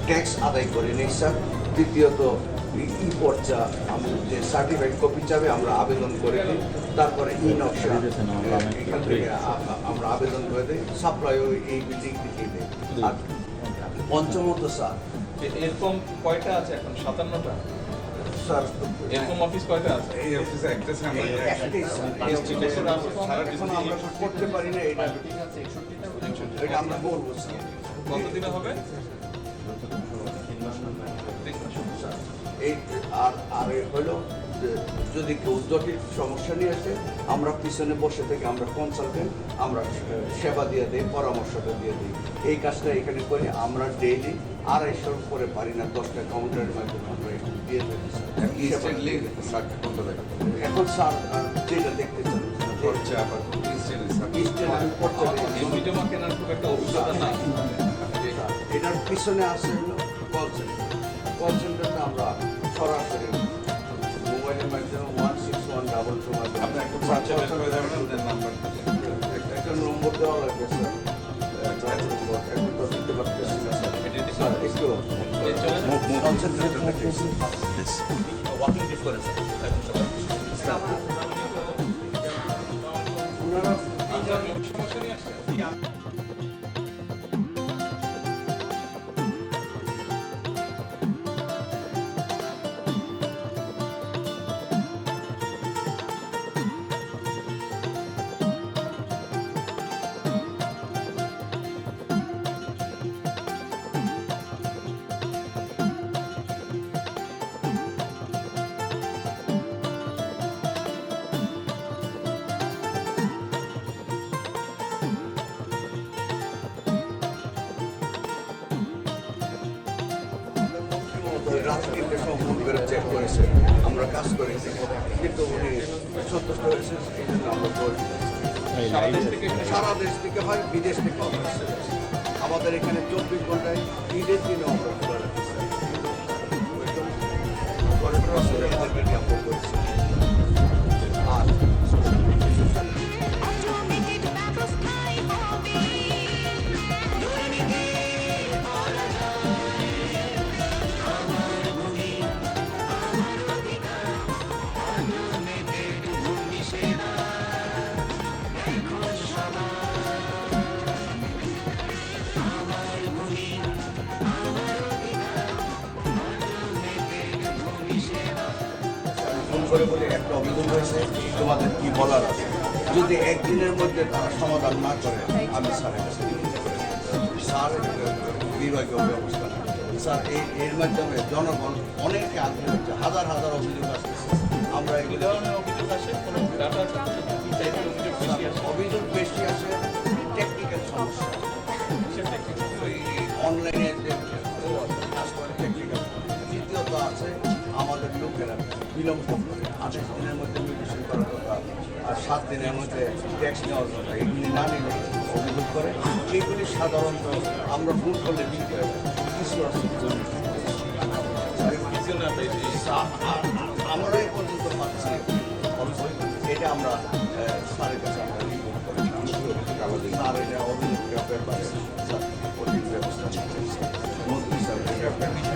Tax আদায় করে নেই স্যার। দ্বিতীয়ত পর্চা যে সার্টিফাইড কপি চাবে আমরা আবেদন করে দিই, তারপরে নকশা এখান থেকে আমরা আবেদন করে দিই, সাপ্লাইও এই বিল্ডিং থেকে দিই। আর পঞ্চমত স্যার এরকম কয়টা আছে এখন? 57টা। স্যার এরকম অফিস কয়টা আছে? এই অফিসে একটা একটাই স্যার। এখন আমরা করতে পারি না, এটা আমরা বলবো স্যার। কতদিনে হবে? এই আর হলো যে যদি কেউ জটিল সমস্যা নিয়ে আসে, আমরা পিছনে বসে থেকে আমরা কনসালটেন্ট, আমরা সেবা দিয়ে দিই, পরামর্শটা দিয়ে দিই। এই কাজটা এখানে করি আমরা ডেইলি 250 করে পারি না, 10টা কাউন্টারের মাধ্যমে আমরা একটু দিয়ে দিই স্যার। এখন স্যার যেটা দেখতে চান জমি জমা কেনার খুব একটা অভিজ্ঞতা নাই। এটার পিছনে আছে হলো কল সেন্টার। কল সেন্টারটা আমরা সরাসরি মোবাইলের মাধ্যমে 16122 মাধ্যমে আপনার একটু পরিচয় করে দেবেন ওদের নাম্বারটা। একটা নম্বর দেওয়া লাগবে স্যার। এখন তো দিতে পারতেছি না স্যার। স্যার একটু কল সেন্টারটা ওয়াকিং ডিফারেন্স ওনারা সমস্যা নিয়ে আসছে। রাত 3টার সময় ফোন করে চেক করেছে, আমরা কাজ করেছি, কিন্তু উনি সন্তুষ্ট হয়েছে। এই জন্য আমরা বলি সারা দেশ থেকে হয়, বিদেশ থেকে হয়। আমাদের এখানে 24 ঘন্টায় ঈদের দিনও আমরা খোলা রাখি স্যার। আমাদেরকে নিয়ে আমরা করেছি। আর Automated battle spy hobby. Phone করে বলে একটা অভিযোগ হয়েছে, তোমাদের কি বলার আছে? যদি একদিনের মধ্যে তারা সমাধান না করে, আমি স্যারের কাছে রিপোর্ট করে দেব। স্যার বিভাগীয় ব্যবস্থা নেয়। স্যার এর মাধ্যমে জনগণ অনেকে আগ্রহী হচ্ছে, হাজার হাজার অভিযোগ আসতেছে। আমরা কি ধরনের অভিযোগ আসে? কোনো ডাটা আছে? কি টাইপের অভিযোগ বেশি আসে? অভিযোগ বেশি আছে টেকনিক্যাল সমস্যা, সেটা কি? ওই অনলাইনে যে কাজ করে টেকনিক্যাল। দ্বিতীয়ত আছে আমাদের লোকেরা বিলম্ব করে, 28 দিনের মধ্যে মেডিসিন করার কথা, আর 7 দিনের মধ্যে ট্যাক্স নেওয়ার কথা, এগুলি না নিলে অভিযোগ করে। এইগুলি সাধারণত আমরা ভুল করলে ঠিক হয়ে যায়। কিছু আছে কিছু না পেয়েছি। আমরা এই পর্যন্ত পাচ্ছি অল্প। এটা আমরা স্যারের কাছে আমরা রিপোর্ট করি। স্যার এটা অভিযোগের ব্যাপারে স্যার কঠিন ব্যবস্থা নিচ্ছেন। মন্ত্রী স্যার ব্যবস্থা